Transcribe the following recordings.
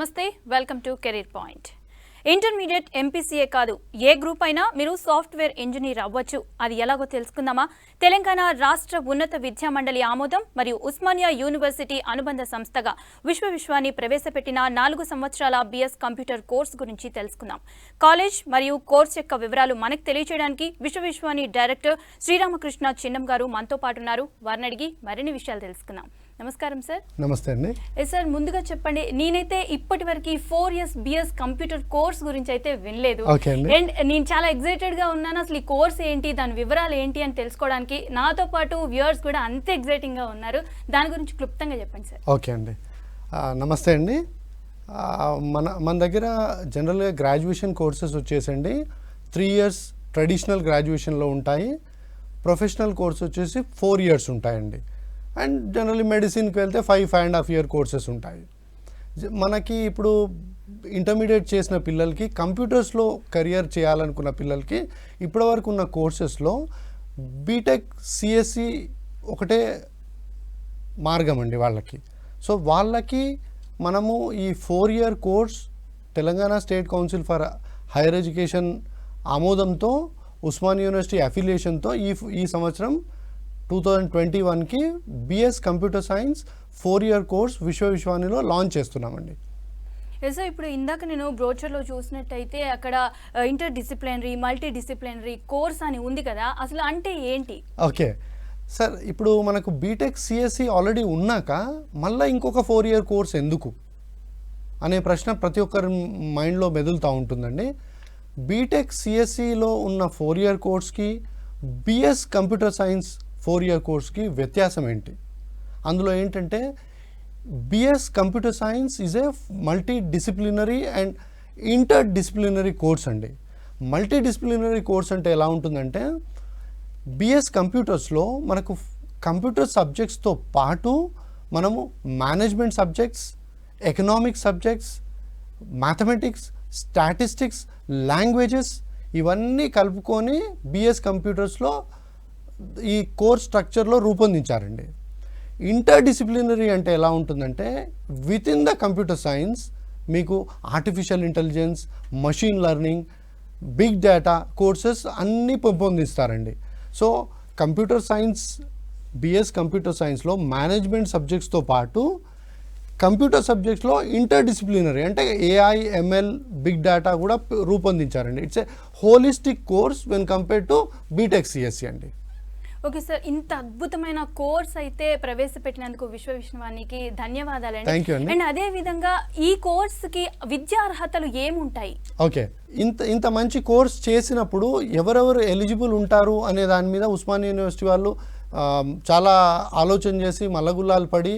నమస్తే welcome to career point. Intermediate MPCA కాదు ఏ group అయినా మీరు సాఫ్ట్వేర్ ఇంజనీర్ అవ్వచ్చు. అది ఎలాగో తెలుసుకుందామా? తెలంగాణ రాష్ట్ర ఉన్నత విద్యా మండలి ఆమోదం మరియు ఉస్మానియా యూనివర్సిటీ అనుబంధ సంస్థగా విశ్వాన్ని ప్రవేశపెట్టిన 4 సంవత్సరాల బిఎస్ కంప్యూటర్ కోర్సు గురించి తెలుసుకుందాం. కాలేజ్ మరియు కోర్సు యొక్క వివరాలు మనకు తెలియజేయడానికి విశ్వాని డైరెక్టర్ శ్రీరామకృష్ణ చిన్నం గారు మనతో పాటు ఉన్నారు. వారిని అడిగి మరిన్ని విషయాలు తెలుసుకుందాం. నమస్కారం సార్. నమస్తే అండి. సార్, ముందుగా చెప్పండి, నేనైతే ఇప్పటి వరకు 4 years బిఎస్ కంప్యూటర్ కోర్స్ గురించి అయితే వినలేదు. అండ్ నేను చాలా ఎక్సైటెడ్ గా ఉన్నాను. అసలు ఈ కోర్స్ ఏంటి, దాని వివరాలు ఏంటి అని తెలుసుకోవడానికి నాతో పాటు వ్యూవర్స్ కూడా అంతే ఎక్సైటింగ్ గా ఉన్నారు. దాని గురించి క్లుప్తంగా చెప్పండి సార్. ఓకే అండి, నమస్తే అండి. మన దగ్గర జనరల్గా గ్రాడ్యుయేషన్ కోర్సెస్ వచ్చేసండి 3 years ట్రెడిషనల్ గ్రాడ్యుయేషన్లో ఉంటాయి. ప్రొఫెషనల్ కోర్స్ వచ్చేసి 4 years ఉంటాయండి. అండ్ జనరల్లీ మెడిసిన్కి వెళ్తే 5.5 year కోర్సెస్ ఉంటాయి. మనకి ఇప్పుడు ఇంటర్మీడియట్ చేసిన పిల్లలకి కంప్యూటర్స్లో కెరియర్ చేయాలనుకున్న పిల్లలకి ఇప్పటివరకు ఉన్న కోర్సెస్లో బీటెక్ సిఎస్సి ఒకటే మార్గం అండి వాళ్ళకి. సో వాళ్ళకి మనము ఈ 4 year course Telangana state council for higher education ఆమోదంతో ఉస్మానియా యూనివర్సిటీ అఫిలియేషన్తో ఈ సంవత్సరం 2021కి BS computer science 4 year course విశ్వానిలో లాంచ్ చేస్తున్నామండి. సార్, ఇప్పుడు ఇందాక నేను బ్రోచర్లో చూసినట్టయితే అక్కడ interdisciplinary multidisciplinary course అని ఉంది కదా, అసలు అంటే ఏంటి? ఓకే సార్, ఇప్పుడు మనకు బీటెక్ సిఎస్సి ఆల్రెడీ ఉన్నాక మళ్ళీ ఇంకొక 4 year కోర్స్ ఎందుకు అనే ప్రశ్న ప్రతి ఒక్కరి మైండ్లో మెదులుతూ ఉంటుందండి. బీటెక్ సిఎస్సిలో ఉన్న 4 year కోర్స్కి బిఎస్ కంప్యూటర్ సైన్స్ 4 year కోర్స్కి వ్యత్యాసం ఏంటి? అందులో ఏంటంటే BS computer science is a multidisciplinary and interdisciplinary course అండి. మల్టీ డిసిప్లినరీ కోర్స్ అంటే ఎలా ఉంటుందంటే బిఎస్ కంప్యూటర్స్లో మనకు కంప్యూటర్ సబ్జెక్ట్స్తో పాటు మనము management subjects, economic subjects, mathematics, statistics, languages ఇవన్నీ కలుపుకొని బిఎస్ కంప్యూటర్స్లో ఈ కోర్స్ స్ట్రక్చర్లో రూపొందించారండి. ఇంటర్ డిసిప్లినరీ అంటే ఎలా ఉంటుందంటే within the computer science మీకు artificial intelligence, machine learning, big data courses అన్నీ పెంపొందిస్తారండి. So computer science BS computer సైన్స్లో మేనేజ్మెంట్ సబ్జెక్ట్స్తో పాటు కంప్యూటర్ సబ్జెక్ట్స్లో ఇంటర్ డిసిప్లినరీ అంటే ఏఐ, ఎంఎల్, బిగ్ డేటా కూడా రూపొందించారండి. It's a holistic course when compare to BTech CSC అండి. ఓకే సార్, ఇంత అద్భుతమైన కోర్స్ అయితే ప్రవేశపెట్టినందుకు విశ్వానికి ధన్యవాదాలండి. థ్యాంక్ యూ అండి. అండ్ అదే విధంగా ఈ కోర్సుకి విద్యా అర్హతలు ఏముంటాయి? ఓకే, ఇంత మంచి కోర్స్ చేసినప్పుడు ఎవరెవరు ఎలిజిబుల్ ఉంటారు అనే దాని మీద ఉస్మానియా యూనివర్సిటీ వాళ్ళు చాలా ఆలోచన చేసి మల్లగుల్లాలు పడి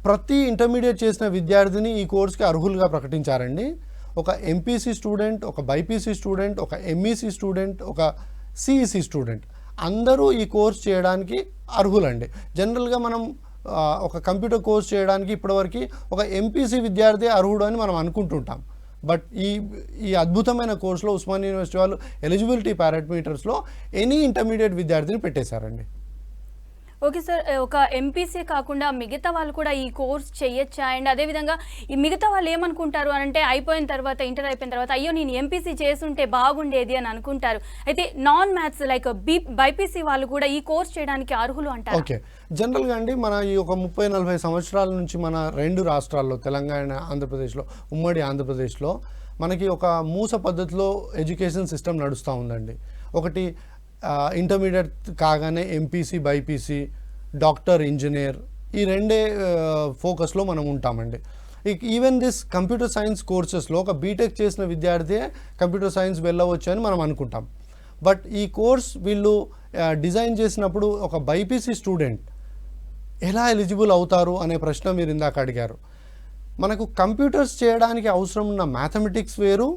ప్రతి ఇంటర్మీడియట్ చేసిన విద్యార్థిని ఈ కోర్స్కి అర్హులుగా ప్రకటించారండి. ఒక ఎంపీసీ స్టూడెంట్, ఒక బైపీసీ స్టూడెంట్, ఒక ఎంఈసీ స్టూడెంట్, ఒక సిఈసీ స్టూడెంట్ అందరూ ఈ కోర్స్ చేయడానికి అర్హులండి. జనరల్గా మనం ఒక కంప్యూటర్ కోర్స్ చేయడానికి ఇప్పటివరకు ఒక ఎంపీసీ విద్యార్థి అర్హుడు అని మనం అనుకుంటుంటాం. బట్ ఈ అద్భుతమైన కోర్సులో ఉస్మానియా యూనివర్సిటీ వాళ్ళు ఎలిజిబిలిటీ పారామీటర్స్లో ఎనీ ఇంటర్మీడియట్ విద్యార్థిని పెట్టేశారండి. ఓకే సార్, ఒక ఎంపీసీ కాకుండా మిగతా వాళ్ళు కూడా ఈ కోర్స్ చేయొచ్చా? అండ్ అదేవిధంగా ఈ మిగతా వాళ్ళు ఏమనుకుంటారు అని అంటే అయిపోయిన తర్వాత, ఇంటర్ అయిపోయిన తర్వాత అయ్యో నేను ఎంపీసీ చేస్తుంటే బాగుండేది అని అనుకుంటారు. అయితే నాన్ మ్యాథ్స్ లైక్ బైపీసీ వాళ్ళు కూడా ఈ కోర్స్ చేయడానికి అర్హులు అంటారు? ఓకే, జనరల్గా అండి మన ఈ ఒక 30-40 సంవత్సరాల నుంచి మన 2 రాష్ట్రాల్లో తెలంగాణ, ఆంధ్రప్రదేశ్లో, ఉమ్మడి ఆంధ్రప్రదేశ్లో మనకి ఒక మూస పద్ధతిలో ఎడ్యుకేషన్ సిస్టమ్ నడుస్తూ ఉందండి. ఒకటి ఇంటర్మీడియట్ కాగానే ఎంపీసీ, బైపీసీ, డాక్టర్, ఇంజనీర్ ఈ రెండే ఫోకస్లో మనం ఉంటామండి. ఈవెన్ దిస్ కంప్యూటర్ సైన్స్ కోర్సెస్లో ఒక బీటెక్ చేసిన విద్యార్థి కంప్యూటర్ సైన్స్ వెళ్ళవచ్చు అని మనం అనుకుంటాం. బట్ ఈ కోర్స్ వీళ్ళు డిజైన్ చేసినప్పుడు ఒక బైపీసీ స్టూడెంట్ ఎలా ఎలిజిబుల్ అవుతారు అనే ప్రశ్న మీరు ఇందాక అడిగారు. మనకు కంప్యూటర్స్ చేయడానికి అవసరం ఉన్న మ్యాథమెటిక్స్ వేరు,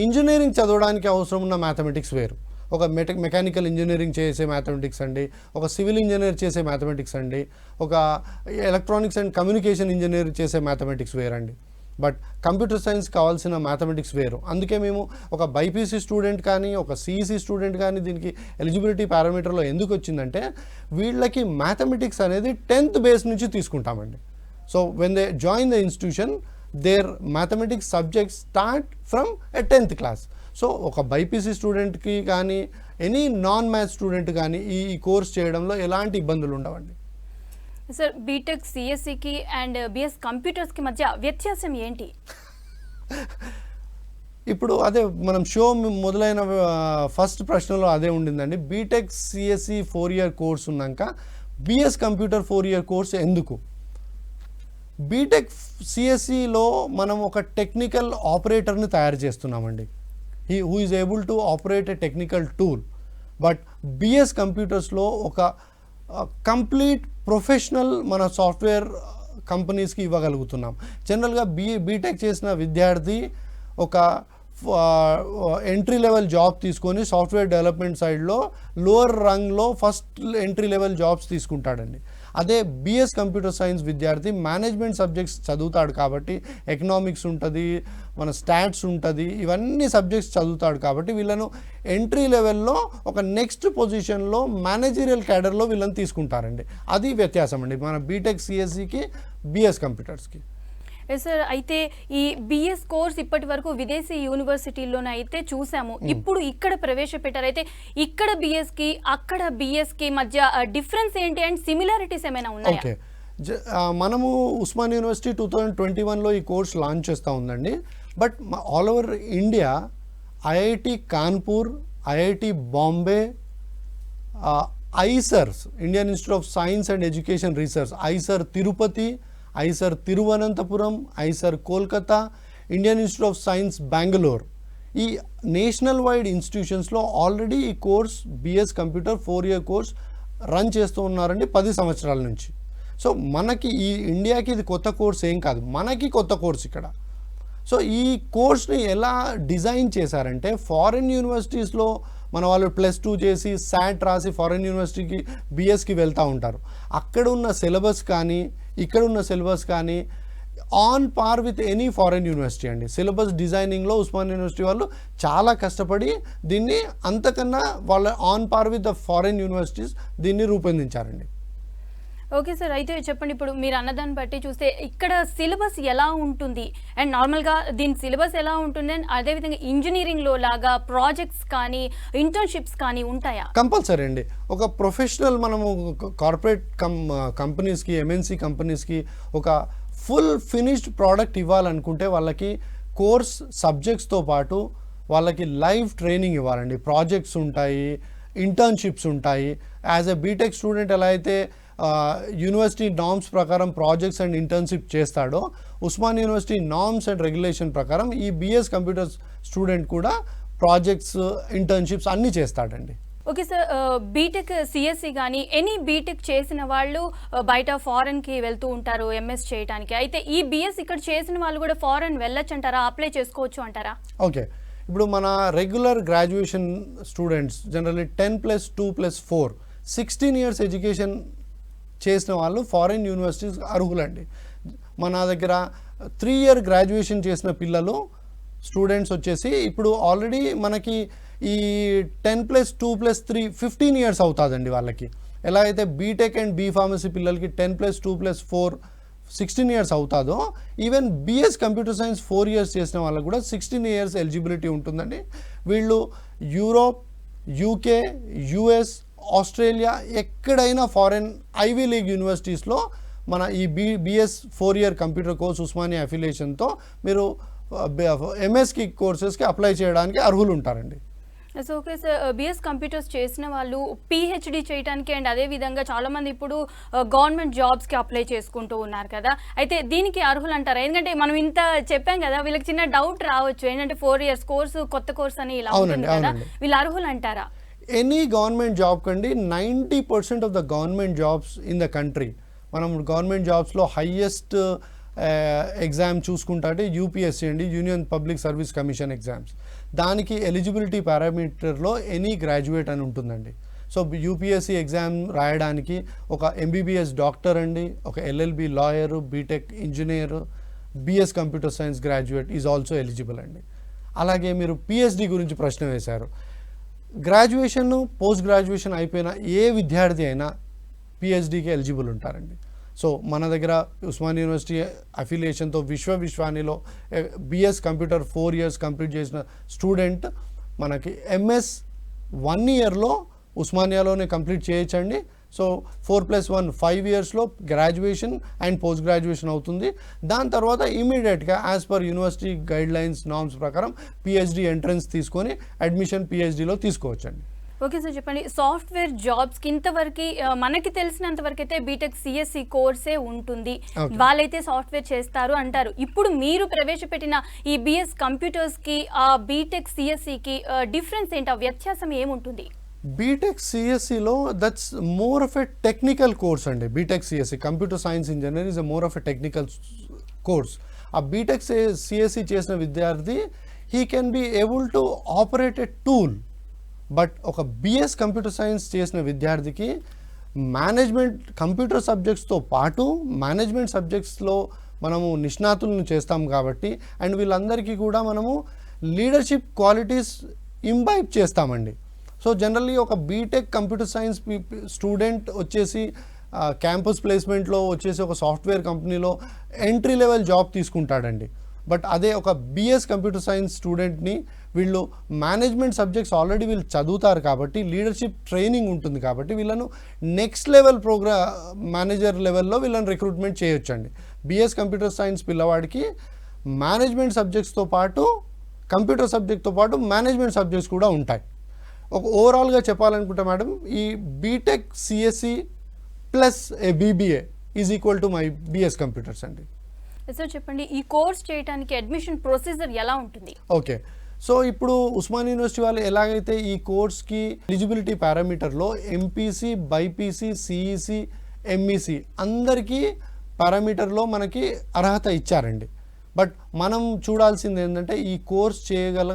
ఇంజనీరింగ్ చదవడానికి అవసరం ఉన్న మ్యాథమెటిక్స్ వేరు. ఒక మెకానికల్ ఇంజనీరింగ్ చేసే మ్యాథమెటిక్స్ అండి, ఒక సివిల్ ఇంజనీర్ చేసే మ్యాథమెటిక్స్ అండి, ఒక ఎలక్ట్రానిక్స్ అండ్ కమ్యూనికేషన్ ఇంజనీర్ చేసే మ్యాథమెటిక్స్ వేరండి. బట్ కంప్యూటర్ సైన్స్ కావాల్సిన మ్యాథమెటిక్స్ వేరు. అందుకే మేము ఒక బైపీసీ స్టూడెంట్ కానీ, ఒక సిఈసీ స్టూడెంట్ కానీ దీనికి ఎలిజిబిలిటీ పారామీటర్లో ఎందుకు వచ్చిందంటే వీళ్ళకి మ్యాథమెటిక్స్ అనేది 10th బేస్ నుంచి తీసుకుంటామండి. So when they join the institution there mathematics subjects start from a 10th class. So ఒక బైపీసీ స్టూడెంట్కి కానీ ఎనీ నాన్ మ్యాథ్స్ స్టూడెంట్ కానీ ఈ కోర్స్ చేయడంలో ఎలాంటి ఇబ్బందులు ఉండవండి. సార్ బీటెక్ సిఎస్సికి అండ్ బిఎస్ కంప్యూటర్స్కి మధ్య వ్యత్యాసం ఏంటి? ఇప్పుడు అదే మనం షో మొదలైన ఫస్ట్ ప్రశ్నలో అదే ఉండిందండి. బీటెక్ సిఎస్సి 4 year కోర్స్ ఉన్నాక బిఎస్ కంప్యూటర్ 4 year కోర్స్ ఎందుకు? బీటెక్ సిఎస్సిలో మనం ఒక టెక్నికల్ ఆపరేటర్ని తయారు చేస్తున్నామండి. Who is able to operate a technical tool. But BS కంప్యూటర్స్లో ఒక కంప్లీట్ ప్రొఫెషనల్ మన సాఫ్ట్వేర్ కంపెనీస్కి ఇవ్వగలుగుతున్నాం. జనరల్గా బీటెక్ చేసిన విద్యార్థి ఒక ఎంట్రీ లెవెల్ జాబ్ తీసుకొని సాఫ్ట్వేర్ డెవలప్మెంట్ సైడ్లో లోవర్ రంగ్లో ఫస్ట్ ఎంట్రీ లెవెల్ జాబ్స్ తీసుకుంటాడండి. అదే బిఎస్ కంప్యూటర్ సైన్స్ విద్యార్థి మేనేజ్మెంట్ సబ్జెక్ట్స్ చదువుతాడు కాబట్టి ఎకనామిక్స్ ఉంటుంది, మన స్టాట్స్ ఉంటుంది, ఇవన్నీ సబ్జెక్ట్స్ చదువుతాడు కాబట్టి వీళ్ళను ఎంట్రీ లెవెల్లో ఒక నెక్స్ట్ పొజిషన్లో మేనేజరియల్ క్యాడర్లో వీళ్ళని తీసుకుంటారండి. అది వ్యత్యాసం అండి మన బీటెక్ సిఎస్సికి బిఎస్ కంప్యూటర్స్కి. సార్ అయితే ఈ బిఎస్ కోర్స్ ఇప్పటి వరకు విదేశీ యూనివర్సిటీల్లోనే అయితే చూసాము. ఇప్పుడు ఇక్కడ ప్రవేశపెట్టారు. అయితే ఇక్కడ బిఎస్కి అక్కడ బిఎస్కి మధ్య డిఫరెన్స్ ఏంటి అండ్ సిమిలారిటీస్ ఏమైనా ఉన్నాయా? ఓకే, మనము ఉస్మాన్ యూనివర్సిటీ 2021లో ఈ కోర్స్ లాంచ్ చేస్తూ ఉందండి. But all over India IIT Kanpur, IIT Bombay, IISERs Indian institute of science and education research, IISER Tirupati, IISER Thiruvananthapuram, IISER Kolkata, Indian institute of science Bengaluru, ఈ నేషనల్ వైడ్ ఇన్స్టిట్యూషన్స్లో ఆల్రెడీ ఈ course BS computer 4 year course run చేస్తూ ఉన్నారండి 10 సంవత్సరాల నుంచి. So మనకి ఈ ఇండియాకి ఇది కొత్త కోర్స్ ఏం కాదు, మనకి కొత్త కోర్స్ ఇక్కడ. సో ఈ కోర్స్ని ఎలా డిజైన్ చేశారంటే ఫారిన్ యూనివర్సిటీస్లో మన వాళ్ళు +2 చేసి శాట్ రాసి ఫారిన్ యూనివర్సిటీకి బిఎస్కి వెళ్తూ ఉంటారు. అక్కడ ఉన్న సిలబస్ కానీ ఇక్కడ ఉన్న సిలబస్ కానీ on par with any foreign university అండి. సిలబస్ డిజైనింగ్లో ఉస్మాన్ యూనివర్సిటీ వాళ్ళు చాలా కష్టపడి దీన్ని అంతకన్నా వాళ్ళ on par with the foreign universities దీన్ని రూపొందించారండి. ఓకే సార్, అయితే చెప్పండి, ఇప్పుడు మీరు అన్నదాన్ని బట్టి చూస్తే ఇక్కడ సిలబస్ ఎలా ఉంటుంది అండ్ నార్మల్గా దీని సిలబస్ ఎలా ఉంటుంది అండ్ అదేవిధంగా ఇంజనీరింగ్లో లాగా ప్రాజెక్ట్స్ కానీ ఇంటర్న్షిప్స్ కానీ ఉంటాయా? కంపల్సరీ అండి. ఒక ప్రొఫెషనల్ మనము కార్పొరేట్ కంపెనీస్కి, ఎంఎన్సీ కంపెనీస్కి ఒక ఫుల్ ఫినిష్డ్ ప్రోడక్ట్ ఇవ్వాలనుకుంటే వాళ్ళకి కోర్స్ సబ్జెక్ట్స్తో పాటు వాళ్ళకి లైవ్ ట్రైనింగ్ ఇవ్వాలండి. ప్రాజెక్ట్స్ ఉంటాయి, ఇంటర్న్షిప్స్ ఉంటాయి. యాజ్ ఎ బీటెక్ స్టూడెంట్ ఎలా అయితే యూనివర్సిటీ నార్మ్స్ ప్రకారం ప్రాజెక్ట్స్ అండ్ ఇంటర్న్షిప్ చేస్తాడో Osman university norms and regulation ప్రకారం ఈ బిఎస్ కంప్యూటర్స్ స్టూడెంట్ కూడా ప్రాజెక్ట్స్, ఇంటర్న్షిప్స్ అన్నీ చేస్తాడండి. ఓకే సార్, బీటెక్ సిఎస్సి కానీ ఎనీ బీటెక్ చేసిన వాళ్ళు బయట ఫారెన్కి వెళ్తూ ఉంటారు ఎంఎస్ చేయడానికి. అయితే ఈ బిఎస్ ఇక్కడ చేసిన వాళ్ళు కూడా ఫారెన్ వెళ్ళొచ్చు అంటారా, అప్లై చేసుకోవచ్చు అంటారా? ఓకే, ఇప్పుడు మన regular graduation students generally 10+2+4 16 years education చేసిన వాళ్ళు ఫారిన్ యూనివర్సిటీస్ అర్హులండి. మన దగ్గర 3 year గ్రాడ్యుయేషన్ చేసిన పిల్లలు స్టూడెంట్స్ వచ్చేసి ఇప్పుడు ఆల్రెడీ మనకి ఈ 10+2+3 15 years అవుతుందండి వాళ్ళకి. ఎలా అయితే బీటెక్ అండ్ బీ ఫార్మసీ పిల్లలకి 10+2+4 16 years అవుతుందో even BS computer science 4 years చేసిన వాళ్ళకి కూడా 16 years ఎలిజిబిలిటీ ఉంటుందండి. వీళ్ళు యూరోప్, యూకే, యుఎస్, ఆస్ట్రేలియా ఎక్కడైనా ఫారెన్ ఐవీ లీగ్ యూనివర్సిటీస్లో మన ఈ BS 4 year computer course Osmania అఫిలియేషన్తో మీరు ఎంఎస్కి కోర్సెస్కి అప్లై చేయడానికి అర్హులు ఉంటారండి. So okay sir, BS computers చేసిన వాళ్ళు పిహెచ్డి చేయడానికి అండ్ అదేవిధంగా చాలామంది ఇప్పుడు గవర్నమెంట్ జాబ్స్కి అప్లై చేసుకుంటూ ఉన్నారు కదా, అయితే దీనికి అర్హులు అంటారా? ఎందుకంటే మనం ఇంత చెప్పాం కదా, వీళ్ళకి చిన్న డౌట్ రావచ్చు ఏంటంటే 4 years కోర్సు కొత్త కోర్స్ అని ఇలా ఉంటుంది కదా, వీళ్ళు అర్హులు అంటారా? ఎనీ గవర్నమెంట్ జాబ్ కండి 90% of the government jobs in the country, మనం గవర్నమెంట్ జాబ్స్లో హైయెస్ట్ ఎగ్జామ్ చూసుకుంటే యూపీఎస్సీ అండి, union public service commission exams. దానికి ఎలిజిబిలిటీ పారామీటర్లో ఎనీ గ్రాడ్యుయేట్ అని ఉంటుందండి. సో యూపీఎస్సీ ఎగ్జామ్ రాయడానికి ఒక ఎంబీబీఎస్ డాక్టర్ అండి, ఒక LLB lawyer, BTech engineer, BS computer science graduate is also eligible అండి. అలాగే మీరు పిహెచ్డి గురించి ప్రశ్న వేశారు. గ్రాడ్యుయేషన్, పోస్ట్ గ్రాడ్యుయేషన్ అయిపోయిన ఏ విద్యార్థి అయినా పిహెచ్డికి ఎలిజిబుల్ ఉంటారండి. సో మన దగ్గర ఉస్మానియా యూనివర్సిటీ అఫిలియేషన్తో విశ్వానిలో బిఎస్ కంప్యూటర్ 4 years కంప్లీట్ చేసిన స్టూడెంట్ మనకి ఎంఎస్ 1 yearలో ఉస్మానియాలోనే కంప్లీట్ చేయొచ్చండి. సో 4+1 5 yearsలో గ్రాడ్యుయేషన్ అండ్ పోస్ట్ గ్రాడ్యుయేషన్ అవుతుంది. దాని తర్వాత ఇమీడియట్గా as per university guidelines norms ప్రకారం పిహెచ్డి ఎంట్రన్స్ తీసుకొని అడ్మిషన్ పిహెచ్డిలో తీసుకోవచ్చండి. ఓకే సార్, చెప్పండి. సాఫ్ట్వేర్ జాబ్స్కి ఇంతవరకు మనకి తెలిసినంత వరకు అయితే బీటెక్ సిఎస్సి కోర్సే ఉంటుంది, వాళ్ళైతే సాఫ్ట్వేర్ చేస్తారు అంటారు. ఇప్పుడు మీరు ప్రవేశపెట్టిన ఈ బిఎస్ కంప్యూటర్స్కి బీటెక్ సిఎస్సికి డిఫరెన్స్ ఏంటి, ఆ వ్యత్యాసం ఏముంటుంది? బీటెక్ సిఎస్సిలో that's more of a technical course అండి. BTech CSC computer science engineer is a more of a technical course. ఆ బీటెక్ సిఎస్సి చేసిన విద్యార్థి he can be able to operate a tool. But ఒక బిఎస్ కంప్యూటర్ సైన్స్ చేసిన విద్యార్థికి management computer సబ్జెక్ట్స్తో పాటు management సబ్జెక్ట్స్లో మనము నిష్ణాతులను చేస్తాం కాబట్టి అండ్ వీళ్ళందరికీ కూడా మనము లీడర్షిప్ క్వాలిటీస్ ఇంబైబ్ చేస్తామండి. సో జనరల్లీ ఒక బీటెక్ కంప్యూటర్ సైన్స్ స్టూడెంట్ వచ్చేసి క్యాంపస్ ప్లేస్మెంట్లో వచ్చేసి ఒక సాఫ్ట్వేర్ కంపెనీలో ఎంట్రీ లెవెల్ జాబ్ తీసుకుంటాడండి. బట్ అదే ఒక బిఎస్ కంప్యూటర్ సైన్స్ స్టూడెంట్ని వీళ్ళు మేనేజ్మెంట్ సబ్జెక్ట్స్ ఆల్రెడీ వీళ్ళు చదువుతారు కాబట్టి లీడర్షిప్ ట్రైనింగ్ ఉంటుంది కాబట్టి వీళ్ళను నెక్స్ట్ లెవెల్ మేనేజర్ లెవెల్లో వీళ్ళని రిక్రూట్మెంట్ చేయొచ్చండి. బిఎస్ కంప్యూటర్ సైన్స్ పిల్లవాడికి మేనేజ్మెంట్ సబ్జెక్ట్స్తో పాటు కంప్యూటర్ సబ్జెక్ట్తో పాటు మేనేజ్మెంట్ సబ్జెక్ట్స్ కూడా ఉంటాయి. ఒక ఓవరాల్గా చెప్పాలనుకుంటే మేడం, ఈ BTech CSC plus a BBA is equal to my BS computers అండి. సార్ చెప్పండి, ఈ కోర్స్ చేయడానికి అడ్మిషన్ ప్రొసీజర్ ఎలా ఉంటుంది? ఓకే, సో ఇప్పుడు ఉస్మానియా యూనివర్సిటీ వాళ్ళు ఎలాగైతే ఈ కోర్స్కి ఎలిజిబిలిటీ పారామీటర్లో ఎంపీసీ, బైపీసీ, సిఈసి, ఎంఈసి అందరికీ పారామీటర్లో మనకి అర్హత ఇచ్చారండి. బట్ మనం చూడాల్సింది ఏంటంటే ఈ కోర్స్ చేయగల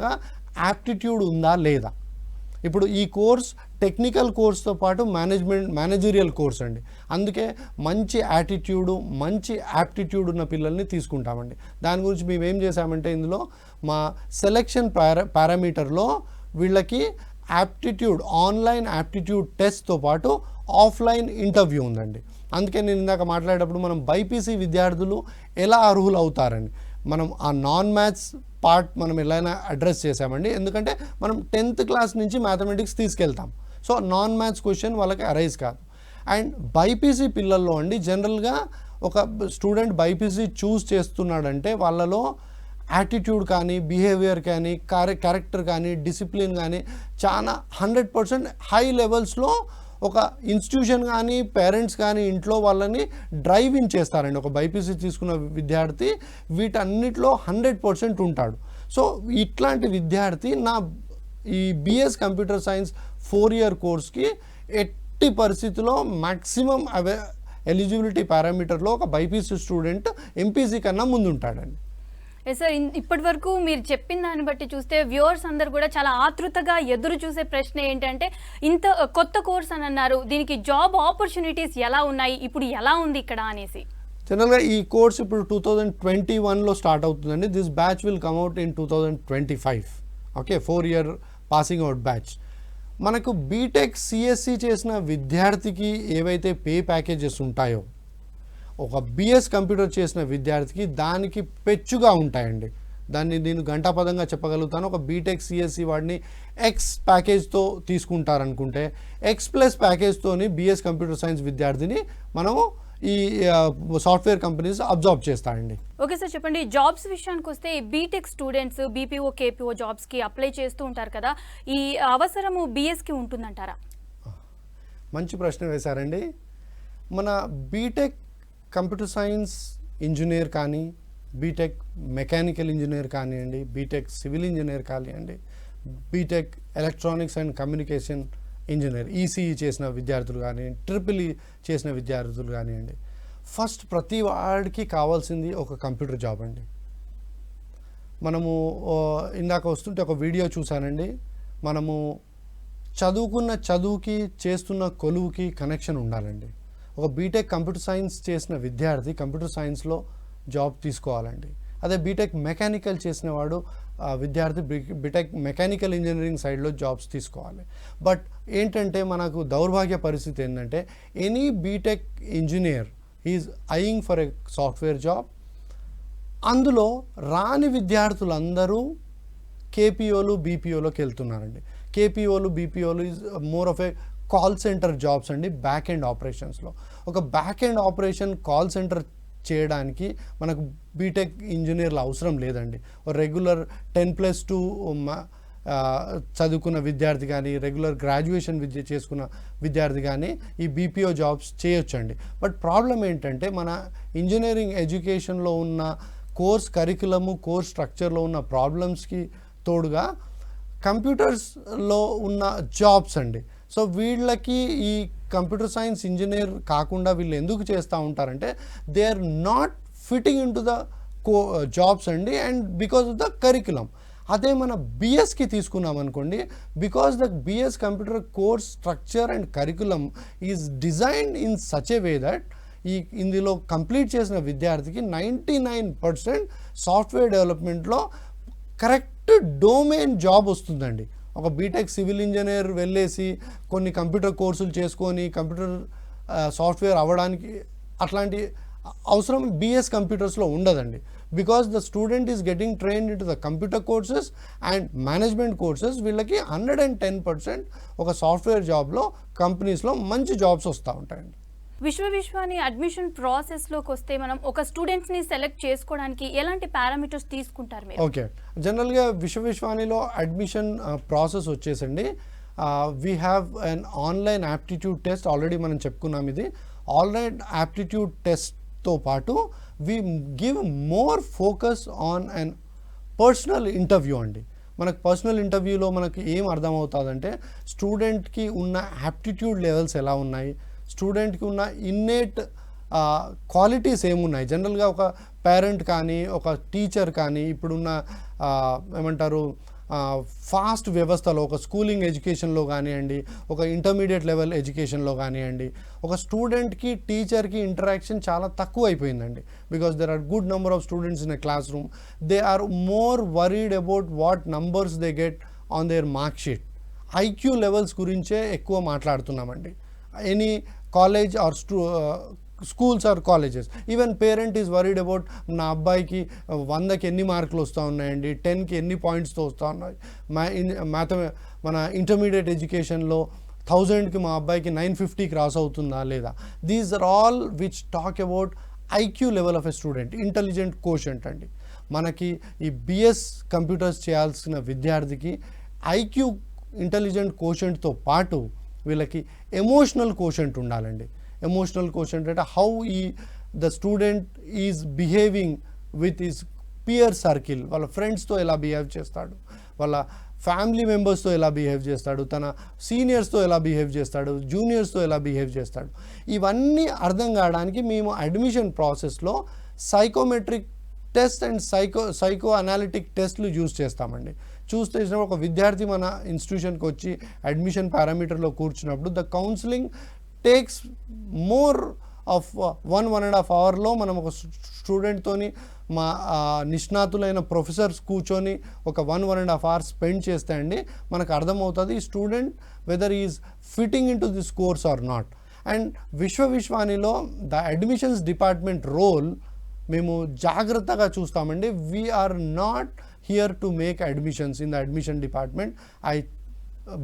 యాప్టిట్యూడ్ ఉందా లేదా. ఇప్పుడు ఈ కోర్స్ టెక్నికల్ కోర్స్తో పాటు మేనేజరియల్ కోర్స్ అండి. అందుకే మంచి యాటిట్యూడు, మంచి యాప్టిట్యూడ్ ఉన్న పిల్లల్ని తీసుకుంటామండి. దాని గురించి మేము ఏం చేసామంటే ఇందులో మా సెలెక్షన్ పారామీటర్లో వీళ్ళకి యాప్టిట్యూడ్, ఆన్లైన్ యాప్టిట్యూడ్ టెస్ట్తో పాటు ఆఫ్లైన్ ఇంటర్వ్యూ ఉందండి. అందుకే నేను ఇందాక మాట్లాడేటప్పుడు మనం బైపీసీ విద్యార్థులు ఎలా అర్హులు అవుతారండి, మనం ఆ నాన్ మ్యాథ్స్ పార్ట్ మనం ఎలా అడ్రస్ చేసామండి. ఎందుకంటే మనం 10th క్లాస్ నుంచి మ్యాథమెటిక్స్ తీసుకెళ్తాం. సో నాన్ మ్యాథ్స్ క్వశ్చన్ వాళ్ళకి అరైజ్ కాదు. అండ్ బైపీసీ పిల్లల్లో అండి జనరల్గా ఒక స్టూడెంట్ బైపీసీ చూస్ చేస్తున్నాడంటే వాళ్ళలో యాటిట్యూడ్ కానీ, బిహేవియర్ కానీ, క్యారెక్టర్ కానీ, డిసిప్లిన్ కానీ చాలా 100% హై లెవెల్స్లో ఒక ఇన్స్టిట్యూషన్ కానీ, పేరెంట్స్ కానీ ఇంట్లో వాళ్ళని డ్రైవ్ ఇన్ చేస్తారండి. ఒక బైపీసీ తీసుకున్న విద్యార్థి వీటన్నిటిలో 100% ఉంటాడు. సో ఇట్లాంటి విద్యార్థి ఈ బిఎస్ కంప్యూటర్ సైన్స్ 4 year కోర్స్కి ఎట్టి పరిస్థితిలో మ్యాక్సిమం ఎలిజిబిలిటీ పారామీటర్లో ఒక బైపీసీ స్టూడెంట్ ఎంపీసీ కన్నా ముందు ఉంటాడండి. సార్, ఇప్పటి వరకు మీరు చెప్పిన దాన్ని బట్టి చూస్తే వ్యూవర్స్ అందరు కూడా చాలా ఆతృతగా ఎదురు చూసే ప్రశ్న ఏంటంటే, ఇంత కొత్త కోర్స్ అని అన్నారు, దీనికి జాబ్ ఆపర్చునిటీస్ ఎలా ఉన్నాయి, ఇప్పుడు ఎలా ఉంది ఇక్కడ అనేసి. జనరల్గా ఈ కోర్స్ ఇప్పుడు 2021లో స్టార్ట్ అవుతుందండి. This batch will come out in 2025. Okay, 4 year passing out batch. మనకు బీటెక్ సిఎస్సి చేసిన విద్యార్థికి ఏవైతే పే ప్యాకేజెస్ ఉంటాయో ఒక బిఎస్ కంప్యూటర్ చేసిన విద్యార్థికి దానికి పెచ్చుగా ఉంటాయండి. దాన్ని నేను గంటాపదంగా చెప్పగలుగుతాను. ఒక బీటెక్ సిఎస్సి వాడిని ఎక్స్ ప్యాకేజ్తో తీసుకుంటారనుకుంటే X+ ప్యాకేజ్తోని బిఎస్ కంప్యూటర్ సైన్స్ విద్యార్థిని మనము ఈ సాఫ్ట్వేర్ కంపెనీస్ అబ్జార్బ్ చేస్తాయండి. ఓకే సార్, చెప్పండి, జాబ్స్ విషయానికి వస్తే బీటెక్ స్టూడెంట్స్ బీపీఓ, కేపీఓ జాబ్స్కి అప్లై చేస్తూ ఉంటారు కదా, ఈ అవసరము బిఎస్కి ఉంటుందంటారా? మంచి ప్రశ్న వేశారండి. మన బీటెక్ కంప్యూటర్ సైన్స్ ఇంజనీర్ కానీ, బీటెక్ మెకానికల్ ఇంజనీర్ కానివ్వండి, బీటెక్ సివిల్ ఇంజనీర్ కానివ్వండి, BTech electronics and communication engineer ECE చేసిన విద్యార్థులు కానివ్వండి, ట్రిపుల్ ఈ చేసిన విద్యార్థులు కానివ్వండి, ఫస్ట్ ప్రతి వాడికి కావాల్సింది ఒక కంప్యూటర్ జాబ్ అండి. మనము ఇందాక వస్తుంటే ఒక వీడియో చూశానండి. మనము చదువుకున్న చదువుకి చేస్తున్న కొలువుకి కనెక్షన్ ఉండాలండి. ఒక బీటెక్ కంప్యూటర్ సైన్స్ చేసిన విద్యార్థి కంప్యూటర్ సైన్స్లో జాబ్ తీసుకోవాలండి. అదే బీటెక్ మెకానికల్ చేసిన వాడు విద్యార్థి బీటెక్ మెకానికల్ ఇంజనీరింగ్ సైడ్లో జాబ్స్ తీసుకోవాలి. బట్ ఏంటంటే మనకు దౌర్భాగ్య పరిస్థితి ఏంటంటే any BTech engineer he is eyeing for a software job. అందులో రాని విద్యార్థులందరూ కేపీఓలు బీపీఓలోకి వెళ్తున్నారండి. కేపీఓలు బీపీఓలు is more of a call centre jobs అండి, బ్యాక్ ఎండ్ ఆపరేషన్స్లో. ఒక back end operation call centre చేయడానికి మనకు బీటెక్ ఇంజనీర్లు అవసరం లేదండి. రెగ్యులర్ 10+2 చదువుకున్న విద్యార్థి కానీ, రెగ్యులర్ గ్రాడ్యుయేషన్ చేసుకున్న విద్యార్థి కానీ ఈ బీపీఓ జాబ్స్ చేయొచ్చండి. బట్ ప్రాబ్లం ఏంటంటే మన ఇంజనీరింగ్ ఎడ్యుకేషన్లో ఉన్న కోర్స్ కరికులము, కోర్స్ స్ట్రక్చర్లో ఉన్న ప్రాబ్లమ్స్కి తోడుగా కంప్యూటర్స్లో ఉన్న జాబ్స్ అండి. సో వీళ్ళకి ఈ కంప్యూటర్ సైన్స్ ఇంజనీర్ కాకుండా వీళ్ళు ఎందుకు చేస్తూ ఉంటారంటే they are not fitting in to the jobs అండి, and because of the curriculum. అదే మన బిఎస్కి తీసుకున్నాం అనుకోండి, because the BS computer course structure and curriculum is designed in such a way that ఇందులో కంప్లీట్ చేసిన విద్యార్థికి 99% సాఫ్ట్వేర్ డెవలప్మెంట్లో కరెక్ట్ డొమైన్ జాబ్ వస్తుందండి. ఒక బీటెక్ సివిల్ ఇంజనీర్ వెళ్ళేసి కొన్ని కంప్యూటర్ కోర్సులు చేసుకొని కంప్యూటర్ సాఫ్ట్వేర్ అవ్వడానికి అట్లాంటి అవసరం బిఎస్ కంప్యూటర్స్లో ఉండదండి. Because the student is getting trained in to the computer courses and management courses. వీళ్ళకి 110% ఒక సాఫ్ట్వేర్ జాబ్లో కంపెనీస్లో మంచి జాబ్స్ వస్తూ ఉంటాయండి. విశ్వాని అడ్మిషన్ ప్రాసెస్లోకి వస్తే మనం ఒక స్టూడెంట్స్ని సెలెక్ట్ చేసుకోవడానికి ఎలాంటి పారామీటర్స్ తీసుకుంటారు మీరు? ఓకే, జనరల్గా విశ్వానిలో అడ్మిషన్ ప్రాసెస్ వచ్చేసండి, we have an online aptitude test. Already మనం చెప్పుకున్నాం. ఇది ఆన్లైన్ యాప్టిట్యూడ్ టెస్ట్తో పాటు we give more focus on and personal interview అండి. మనకు పర్సనల్ ఇంటర్వ్యూలో మనకి ఏం అర్థమవుతుందంటే స్టూడెంట్కి ఉన్న యాప్టిట్యూడ్ లెవెల్స్ ఎలా ఉన్నాయి, స్టూడెంట్కి ఉన్న ఇన్నేట్ క్వాలిటీస్ ఏమున్నాయి. జనరల్గా ఒక పేరెంట్ కానీ ఒక టీచర్ కానీ ఇప్పుడున్న ఏమంటారు ఫాస్ట్ వ్యవస్థలో ఒక స్కూలింగ్ ఎడ్యుకేషన్లో కానివ్వండి, ఒక ఇంటర్మీడియట్ లెవెల్ ఎడ్యుకేషన్లో కానివ్వండి, ఒక స్టూడెంట్కి టీచర్కి ఇంటరాక్షన్ చాలా తక్కువ అయిపోయిందండి. Because there are good number of students in a classroom. They are more worried about what numbers they get on their mark sheet. IQ levels గురించే ఎక్కువ మాట్లాడుతున్నామండి. Any college or schools or colleges. Even parent is worried about నా అబ్బాయికి 100కి ఎన్ని మార్కులు వస్తూ ఉన్నాయండి, 10కి ఎన్ని పాయింట్స్తో వస్తూ ఉన్నాయి, మన ఇంటర్మీడియట్ ఎడ్యుకేషన్లో 1000కి మా అబ్బాయికి 950 క్రాస్ అవుతుందా లేదా. These are all which talk about IQ level of a student, intelligent quotient అండి. మనకి ఈ బిఎస్ కంప్యూటర్స్ చేయాల్సిన విద్యార్థికి ఐక్యూ ఇంటెలిజెంట్ కోషెంట్తో పాటు వీళ్ళకి ఎమోషనల్ కోషెంట్ ఉండాలండి. ఎమోషనల్ కోషెంట్ అంటే how the student is behaving with his peer circle, వాళ్ళ ఫ్రెండ్స్తో ఎలా బిహేవ్ చేస్తాడు, వాళ్ళ ఫ్యామిలీ మెంబర్స్తో ఎలా బిహేవ్ చేస్తాడు, తన సీనియర్స్తో ఎలా బిహేవ్ చేస్తాడు, జూనియర్స్తో ఎలా బిహేవ్ చేస్తాడు. ఇవన్నీ అర్థం కావడానికి మేము అడ్మిషన్ ప్రాసెస్లో psychometric test and psycho analytic టెస్ట్లు యూజ్ చేస్తామండి. చూస్ చేసినప్పుడు ఒక విద్యార్థి మన ఇన్స్టిట్యూషన్కి వచ్చి అడ్మిషన్ పారామీటర్లో కూర్చున్నప్పుడు the counselling takes more of 1.5 అవర్లో మనం ఒక స్టూడెంట్తోని మా నిష్ణాతులైన ప్రొఫెసర్స్ కూర్చొని ఒక 1.5 అవర్స్ స్పెండ్ చేస్తే అండి మనకు అర్థమవుతుంది ఈ student whether is fitting in to this course or not. And విశ్వానిలో ద అడ్మిషన్స్ డిపార్ట్మెంట్ రోల్ మేము జాగ్రత్తగా చూస్తామండి. We are not here to make admissions in the admission department. I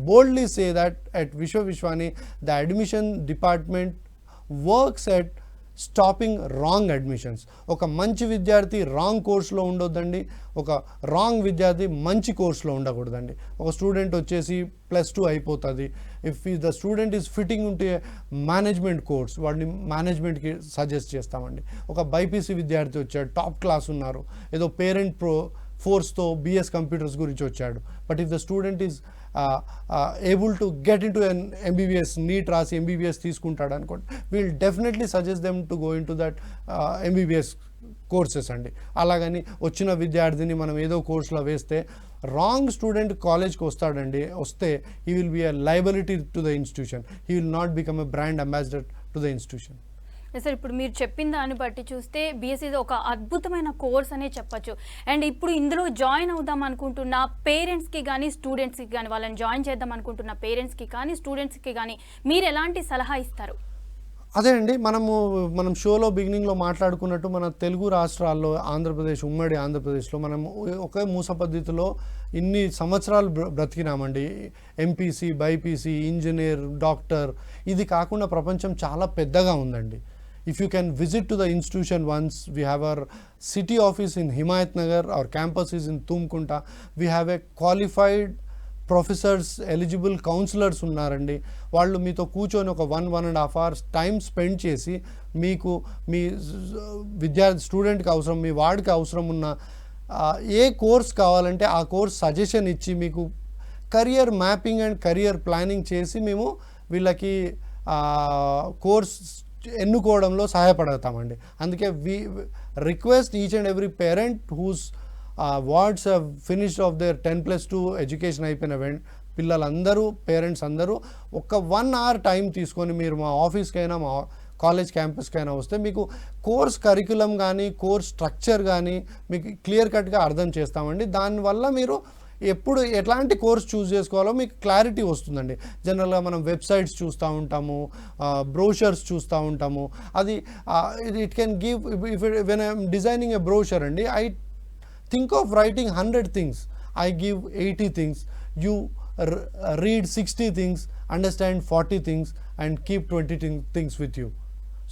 boldly say that at Vishwani the admission department works at stopping wrong admissions. ఒక మంచి విద్యార్థి wrong కోర్స్లో ఉండొద్దండి, ఒక wrong విద్యార్థి మంచి కోర్స్లో ఉండకూడదండి. ఒక స్టూడెంట్ వచ్చేసి +2 అయిపోతుంది, if the student is fitting ఉంటే మేనేజ్మెంట్ కోర్స్ వాడిని మేనేజ్మెంట్కి సజెస్ట్ చేస్తామండి. ఒక బైపీసీ విద్యార్థి వచ్చాడు, టాప్ క్లాస్ ఉన్నారు, ఏదో పేరెంట్ ఫోర్స్తో బిఎస్ కంప్యూటర్స్ గురించి వచ్చాడు, but if the student is able to get into an MBBS, NEET రాసి MBBS తీసుకుంటాడు అనుకోండి, we'll definitely suggest them to go into that MBBS courses అండి. అలాగని వచ్చిన విద్యార్థిని మనం ఏదో కోర్సులో వేస్తే రాంగ్ స్టూడెంట్ కాలేజ్కి వస్తాడండి, వస్తే he will be a liability to the institution, he will not become a brand ambassador to the institution. Sir ఇప్పుడు మీరు చెప్పిన దాన్ని బట్టి చూస్తే బీఎస్సీ ఒక అద్భుతమైన కోర్స్ అనే చెప్పచ్చు. అండ్ ఇప్పుడు ఇందులో జాయిన్ అవుదాం అనుకుంటున్న పేరెంట్స్కి కానీ స్టూడెంట్స్కి కానీ, వాళ్ళని జాయిన్ చేద్దాం అనుకుంటున్న పేరెంట్స్కి కానీ స్టూడెంట్స్కి కానీ మీరు ఎలాంటి సలహా ఇస్తారు? అదే అండి మనం షోలో బిగినింగ్లో మాట్లాడుకున్నట్టు మన తెలుగు రాష్ట్రాల్లో ఆంధ్రప్రదేశ్, ఉమ్మడి ఆంధ్రప్రదేశ్లో మనం ఒకే మూస పద్ధతిలో ఇన్ని సంవత్సరాలు బ్రతికినామండి. ఎంపీసీ, బైపీసీ, ఇంజనీర్, డాక్టర్, ఇది కాకుండా ప్రపంచం చాలా పెద్దగా ఉందండి. If you can visit to the institution once, we have our city office in Himayat Nagar, our campus is in Tumkunta. We have a qualified professors, eligible counsellors ఉన్నారండి. వాళ్ళు మీతో కూర్చొని ఒక 1.5 hours టైం స్పెండ్ చేసి మీకు మీ స్టూడెంట్కి అవసరం, మీ వాడికి అవసరం ఉన్న ఏ కోర్స్ కావాలంటే ఆ కోర్స్ సజెషన్ ఇచ్చి మీకు career mapping and career planning చేసి మేము వీళ్ళకి కోర్స్ ఎన్నుకోవడంలో సహాయపడతామండి. అందుకే we request each and every parent whose wards have finished off their 10+2 education అయిపోయిన పిల్లలందరూ, పేరెంట్స్ అందరూ ఒక 1 hour టైం తీసుకొని మీరు మా ఆఫీస్కైనా మా కాలేజ్ క్యాంపస్కైనా వస్తే మీకు కోర్స్ కరికులం కానీ కోర్స్ స్ట్రక్చర్ కానీ మీకు క్లియర్ కట్గా అర్థం చేస్తామండి. దానివల్ల మీరు ఎప్పుడు ఎట్లాంటి కోర్స్ చూస్ చేసుకోవాలో మీకు క్లారిటీ వస్తుందండి. జనరల్గా మనం వెబ్సైట్స్ చూస్తూ ఉంటాము, బ్రోషర్స్ చూస్తూ ఉంటాము. అది it can give, if when I'm designing a brochure అండి, I think of writing 100 things, I give 80 things, you read 60 things, understand 40 things and keep 20 things with you.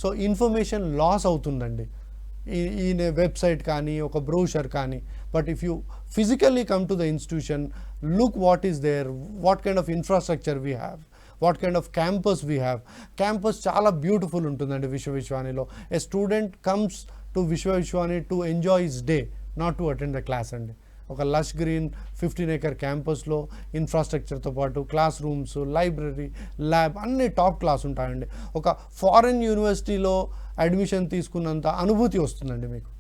So information loss అవుతుందండి ఈ website కానీ ఒక brochure కానీ. But if you physically come to the institution, look what is there, what kind of infrastructure we have, what kind of campus we have. Campus చాలా beautiful ఉంటుందండి విశ్వవిశ్వానిలో. A student comes to Vishwavishwani to enjoy his day, not to attend the class అండి. ఒక lush green 15 acre క్యాంపస్లో ఇన్ఫ్రాస్ట్రక్చర్తో పాటు class rooms, library, lab అన్నీ top class ఉంటాయండి. ఒక ఫారెన్ యూనివర్సిటీలో అడ్మిషన్ తీసుకున్నంత అనుభూతి వస్తుందండి మీకు.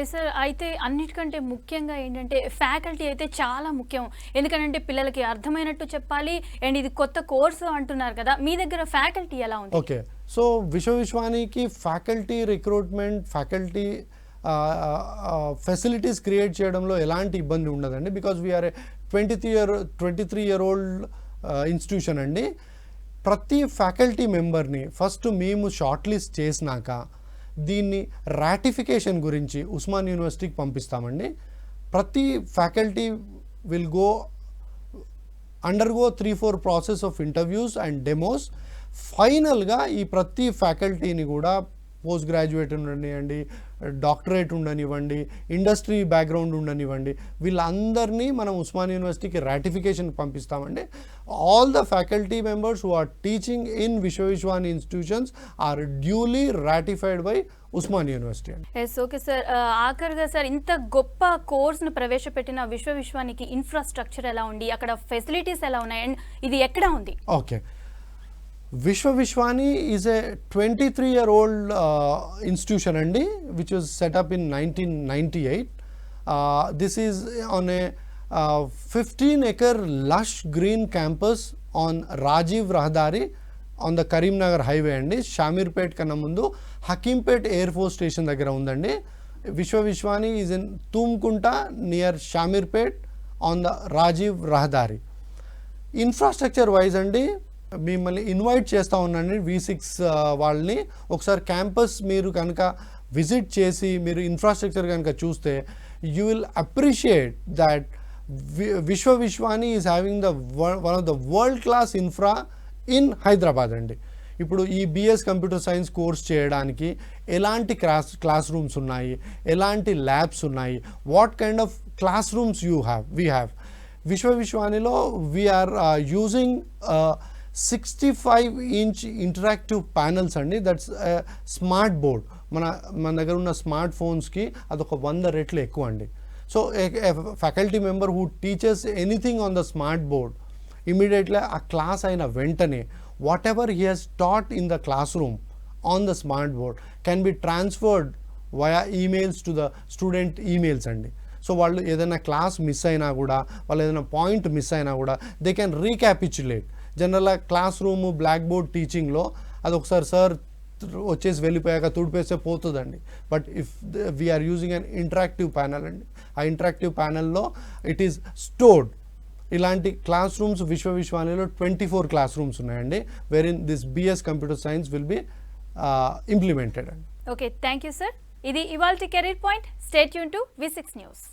Yes sir. అయితే అన్నిటికంటే ముఖ్యంగా ఏంటంటే ఫ్యాకల్టీ అయితే చాలా ముఖ్యం. ఎందుకంటే పిల్లలకి అర్థమైనట్టు చెప్పాలి. అండ్ ఇది కొత్త కోర్సు అంటున్నారు కదా, మీ దగ్గర ఫ్యాకల్టీ ఎలా ఉంది? ఓకే, సో విశ్వవిశ్వానికి faculty recruitment, faculty facilities create చేయడంలో ఎలాంటి ఇబ్బంది ఉండదండి. Because we are A 23-year-old institution అండి. ప్రతి ఫ్యాకల్టీ మెంబర్ని ఫస్ట్ మేము షార్ట్ లిస్ట్ చేసినాక దీన్ని రాటిఫికేషన్ గురించి ఉస్మాన్ యూనివర్సిటీకి పంపిస్తామండి. ప్రతి faculty will undergo 3-4 process of interviews and demos. ఫైనల్గా ఈ ప్రతి ఫ్యాకల్టీని కూడా పోస్ట్ గ్రాడ్యుయేట్ ఉండనివ్వండి, డాక్టరేట్ ఉండనివ్వండి, ఇండస్ట్రీ బ్యాక్గ్రౌండ్ ఉండనివ్వండి, వీళ్ళందరినీ మనం ఉస్మాన్ యూనివర్సిటీకి రాటిఫికేషన్ పంపిస్తామండి. All the faculty members who are teaching in Vishwavishwani institutions are duly ratified by Osman university అండి. Yes, okay sir. ఆఖరిగా సార్, ఇంత గొప్ప కోర్స్ను ప్రవేశపెట్టిన విశ్వవిశ్వానికి ఇన్ఫ్రాస్ట్రక్చర్ ఎలా ఉంది, అక్కడ ఫెసిలిటీస్ ఎలా ఉన్నాయి, అండ్ ఇది ఎక్కడ ఉంది? Okay, Vishwavishwani is a 23-year-old institution andi, which was set up in 1998. This is on a 15-acre lush green campus on Rajiv Rahdari on the Karimnagar highway andi. Shamirpet kanna mundu Hakimpet Air Force Station daggara undandi. Vishwavishwani is in Tumkunta near Shamirpet on the Rajiv Rahdari. Infrastructure wise andi, మిమ్మల్ని invite చేస్తూ ఉన్నాను V6 వాళ్ళని. ఒకసారి campus మీరు కనుక visit చేసి మీరు infrastructure కనుక చూస్తే you will appreciate that Vishwavishwani is having one of the world class infra in Hyderabad అండి. ఇప్పుడు ఈ BS కంప్యూటర్ సైన్స్ కోర్స్ చేయడానికి ఎలాంటి క్లాస్ రూమ్స్ ఉన్నాయి, ఎలాంటి ల్యాబ్స్ ఉన్నాయి, what kind of class rooms we have. విశ్వవిశ్వానిలో we are using 65-inch interactive panels అండి. That's smart board. మన దగ్గర ఉన్న స్మార్ట్ ఫోన్స్కి అదొక 100 రెట్లు ఎక్కువ అండి. So faculty member who teachers anything on the smart board, immediately ఆ క్లాస్ అయిన వెంటనే whatever he has taught in the classroom on the smart board can be transferred via emails to the student emails అండి. So వాళ్ళు ఏదైనా class miss అయినా కూడా, వాళ్ళు ఏదైనా పాయింట్ మిస్ అయినా కూడా దే కెన్ రీక్యాపిచులేట్. జనరల్గా క్లాస్ రూమ్ బ్లాక్ బోర్డ్ టీచింగ్లో అది ఒకసారి సార్ వచ్చేసి వెళ్ళిపోయాక తుడిపేస్తే పోతుందండి. But if we are using an interactive panel అండి, ఆ ఇంటరాక్టివ్ ప్యానల్లో ఇట్ ఈస్ స్టోర్డ్. ఇలాంటి క్లాస్ రూమ్స్ విశ్వవిద్యాలయంలో 24 క్లాస్ రూమ్స్ ఉన్నాయండి, where in this BS computer science will be implemented అండి. Okay, thank you sir. ఇది ఇవాల్టి career point. Stay tuned to V6 news.